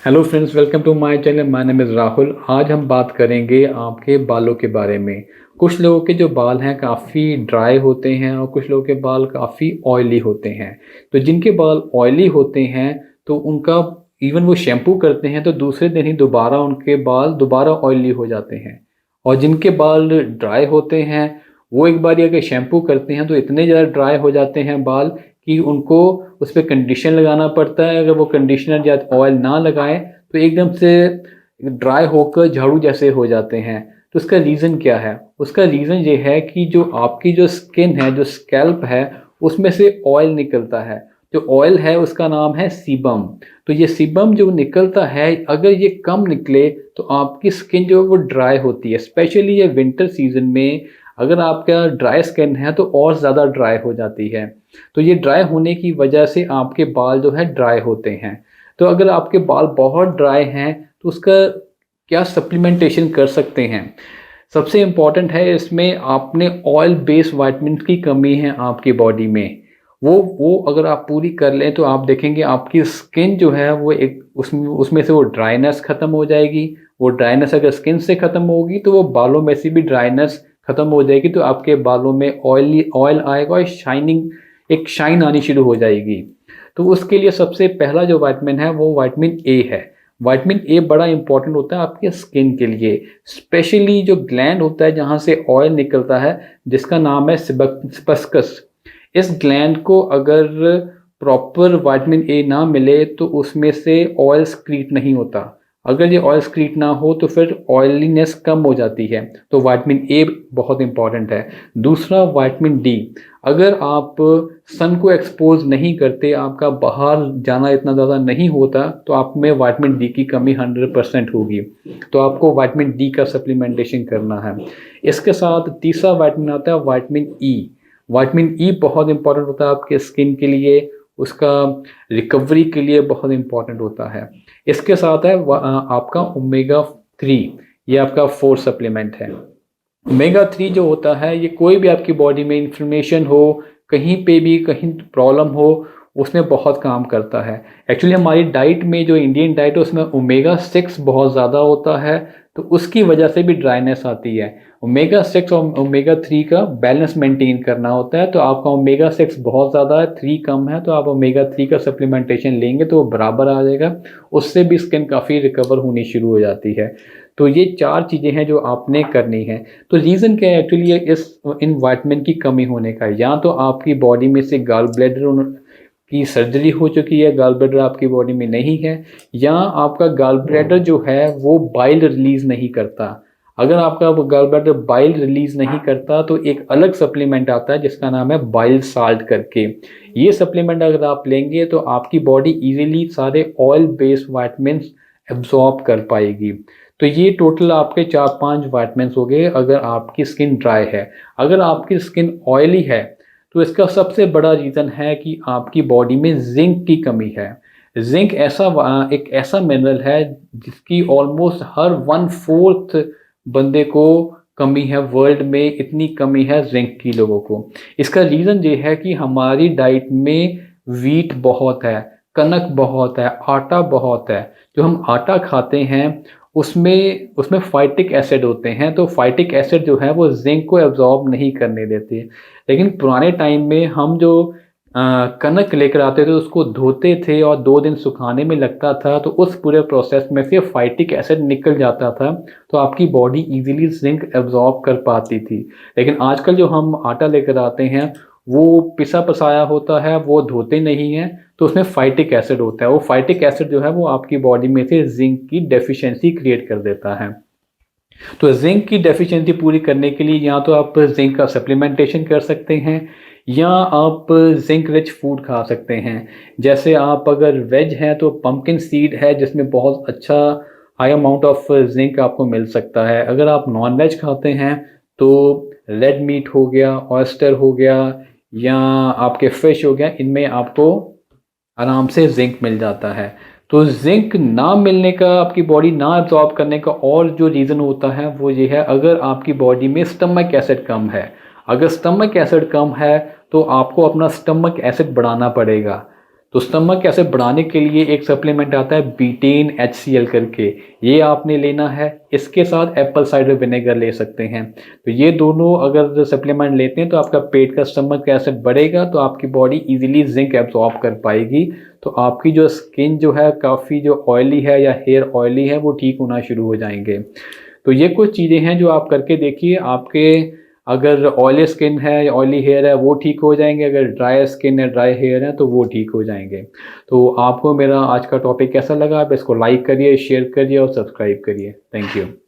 Hello friends, welcome to my channel. My name is Rahul. आज हम बात करेंगे आपके बालों के बारे में। कुछ लोगों के जो बाल हैं काफ़ी ड्राई होते हैं और कुछ लोगों के बाल काफ़ी ऑयली होते हैं। तो जिनके बाल ऑयली होते हैं तो उनका इवन वो शैम्पू करते हैं तो दूसरे दिन ही दोबारा उनके बाल दोबारा ऑयली हो जाते हैं। और जिनके बाल ड्राई होते हैं वो एक बार अगर शैम्पू करते हैं तो इतने ज़्यादा ड्राई हो जाते हैं बाल कि उनको उस पर कंडीशन लगाना पड़ता है। अगर वो कंडीशनर या ऑयल ना लगाएं तो एकदम से ड्राई होकर झाड़ू जैसे हो जाते हैं। तो उसका रीज़न क्या है? उसका रीज़न ये है कि जो आपकी जो स्किन है, जो स्कैल्प है, उसमें से ऑयल निकलता है। जो ऑयल है उसका नाम है सीबम। तो ये सीबम जो निकलता है, अगर ये कम निकले तो आपकी स्किन जो है वो ड्राई होती है। स्पेशली ये विंटर सीजन में अगर आपका ड्राई स्किन है तो और ज़्यादा ड्राई हो जाती है। तो ये ड्राई होने की वजह से आपके बाल जो है ड्राई होते हैं। तो अगर आपके बाल बहुत ड्राई हैं तो उसका क्या सप्लीमेंटेशन कर सकते हैं? सबसे इम्पॉर्टेंट है इसमें आपने ऑयल बेस्ड वाइटमिन की कमी है आपकी बॉडी में। वो अगर आप पूरी कर लें तो आप देखेंगे आपकी स्किन जो है वो एक उसमें उसमें से वो ड्राइनेस ख़त्म हो जाएगी। वो ड्राइनेस अगर स्किन से ख़त्म होगी तो वो बालों में से भी ड्राइनेस ख़त्म हो जाएगी। तो आपके बालों में ऑयल आएगा और एक शाइन आनी शुरू हो जाएगी। तो उसके लिए सबसे पहला जो विटामिन है वो विटामिन ए है। विटामिन ए बड़ा इंपॉर्टेंट होता है आपके स्किन के लिए। स्पेशली जो ग्लैंड होता है जहाँ से ऑयल निकलता है, जिसका नाम है सिबस्कस। इस ग्लैंड को अगर प्रॉपर विटामिन ए ना मिले तो उसमें से ऑयल स्क्रीट नहीं होता। अगर ये ऑयल स्क्रीट ना हो तो फिर ऑयलीनेस कम हो जाती है। तो विटामिन ए बहुत इंपॉर्टेंट है। दूसरा विटामिन डी। अगर आप सन को एक्सपोज नहीं करते, आपका बाहर जाना इतना ज़्यादा नहीं होता, तो आप में विटामिन डी की कमी 100% होगी। तो आपको विटामिन डी का सप्लीमेंटेशन करना है। इसके साथ तीसरा विटामिन आता है विटामिन ई। विटामिन ई बहुत इंपॉर्टेंट होता है आपके स्किन के लिए, उसका रिकवरी के लिए बहुत इंपॉर्टेंट होता है। इसके साथ है आपका ओमेगा 3। ये आपका फोर्थ सप्लीमेंट है। ओमेगा 3 जो होता है, ये कोई भी आपकी बॉडी में इन्फ्लेमेशन हो, कहीं पे भी कहीं प्रॉब्लम हो, उसमें बहुत काम करता है। एक्चुअली हमारी डाइट में जो इंडियन डाइट है उसमें ओमेगा 6 बहुत ज़्यादा होता है, तो उसकी वजह से भी ड्राइनेस आती है। ओमेगा 6 और ओमेगा 3 का बैलेंस मेंटेन करना होता है। तो आपका ओमेगा 6 बहुत ज़्यादा है, 3 कम है, तो आप ओमेगा 3 का सप्लीमेंटेशन लेंगे तो वो बराबर आ जाएगा। उससे भी स्किन काफ़ी रिकवर होनी शुरू हो जाती है। तो ये 4 चीज़ें हैं जो आपने करनी है। तो रीज़न क्या है एक्चुअली इन विटामिन की कमी होने का? या तो आपकी बॉडी में से गॉल ब्लैडर की सर्जरी हो चुकी है, गॉल ब्लैडर आपकी बॉडी में नहीं है, या आपका गॉल ब्लैडर जो है वो बाइल रिलीज़ नहीं करता। अगर आपका गॉल ब्लैडर बाइल रिलीज़ नहीं करता तो एक अलग सप्लीमेंट आता है जिसका नाम है बाइल साल्ट करके। ये सप्लीमेंट अगर आप लेंगे तो आपकी बॉडी इजीली सारे ऑयल बेस्ड विटामिन एब्जॉर्ब कर पाएगी। तो ये टोटल आपके 4-5 विटामिन हो गए अगर आपकी स्किन ड्राई है। अगर आपकी स्किन ऑयली है तो इसका सबसे बड़ा रीज़न है कि आपकी बॉडी में जिंक की कमी है। जिंक एक ऐसा मिनरल है जिसकी ऑलमोस्ट हर 1/4 बंदे को कमी है। वर्ल्ड में इतनी कमी है जिंक की लोगों को। इसका रीज़न ये है कि हमारी डाइट में वीट बहुत है, कनक बहुत है, आटा बहुत है। जो हम आटा खाते हैं उसमें फाइटिक एसिड होते हैं। तो फाइटिक एसिड जो है वो जिंक को एब्जॉर्ब नहीं करने देते। लेकिन पुराने टाइम में हम जो कनक लेकर आते थे उसको धोते थे और 2 दिन सुखाने में लगता था, तो उस पूरे प्रोसेस में से फाइटिक एसिड निकल जाता था, तो आपकी बॉडी इजीली जिंक एब्जॉर्ब कर पाती थी। लेकिन आजकल जो हम आटा लेकर आते हैं वो पिसा पसाया होता है, वो धोते नहीं हैं, तो उसमें फाइटिक एसिड होता है। वो फाइटिक एसिड जो है वो आपकी बॉडी में से जिंक की डेफिशिएंसी क्रिएट कर देता है। तो जिंक की डेफिशिएंसी पूरी करने के लिए या तो आप जिंक का सप्लीमेंटेशन कर सकते हैं या आप जिंक रिच फूड खा सकते हैं। जैसे आप अगर वेज हैं तो पंपकिन सीड है जिसमें बहुत अच्छा हाई अमाउंट ऑफ जिंक आपको मिल सकता है। अगर आप नॉन वेज खाते हैं तो रेड मीट हो गया, ऑयस्टर हो गया या आपके फिश हो गया, इनमें आपको आराम से जिंक मिल जाता है। तो जिंक ना मिलने का, आपकी बॉडी ना एब्जॉर्ब करने का और जो रीज़न होता है वो ये है, अगर आपकी बॉडी में स्टमक एसिड कम है। अगर स्टमक एसिड कम है तो आपको अपना स्टमक एसिड बढ़ाना पड़ेगा। तो स्टमक एसिड बढ़ाने के लिए एक सप्लीमेंट आता है बीटेन HCl करके, ये आपने लेना है। इसके साथ एप्पल साइडर विनेगर ले सकते हैं। तो ये दोनों अगर सप्लीमेंट लेते हैं तो आपका पेट का स्टमक एसिड बढ़ेगा, तो आपकी बॉडी इजीली जिंक एब्जॉर्ब कर पाएगी। तो आपकी जो स्किन जो है काफ़ी जो ऑयली है या हेयर ऑयली है वो ठीक होना शुरू हो जाएंगे। तो ये कुछ चीज़ें हैं जो आप करके देखिए, आपके अगर ऑयली स्किन है या ऑयली हेयर है वो ठीक हो जाएंगे, अगर ड्राई स्किन है ड्राई हेयर है तो वो ठीक हो जाएंगे। तो आपको मेरा आज का टॉपिक कैसा लगा? आप इसको लाइक करिए, शेयर करिए और सब्सक्राइब करिए। Thank you.